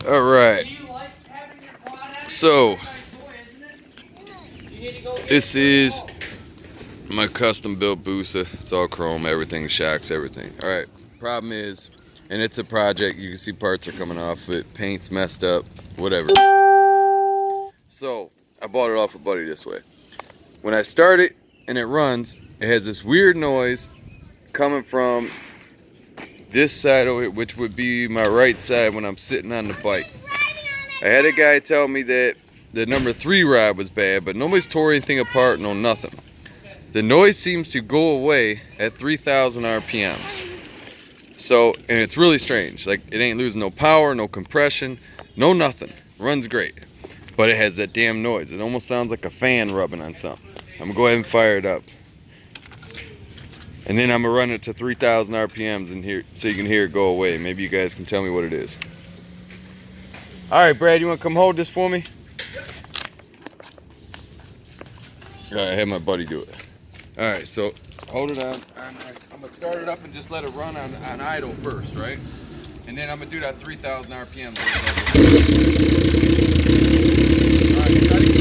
All right. So this is my custom built Busa. It's all chrome, everything, shocks, everything. All right. Problem is, and it's a project. You can see parts are coming off it. Paint's messed up. Whatever. So I bought it off a buddy this way. When I start it and it runs, it has this weird noise coming from this side over here, which would be my right side when I'm sitting on the bike. I had a guy tell me that the number 3 rod was bad, but nobody's tore anything apart, no nothing. The noise seems to go away at 3,000 RPMs. So, and it's really strange. Like, it ain't losing no power, no compression, no nothing. Runs great. But it has that damn noise. It almost sounds like a fan rubbing on something. I'm gonna go ahead and fire it up. And then I'm gonna run it to 3,000 RPMs and hear, so you can hear it go away. Maybe you guys can tell me what it is. All right, Brad, you wanna come hold this for me? All right, I had my buddy do it. All right, so hold it on. I'm gonna start it up and just let it run on idle first, right? And then I'm gonna do that 3,000 RPMs. All right,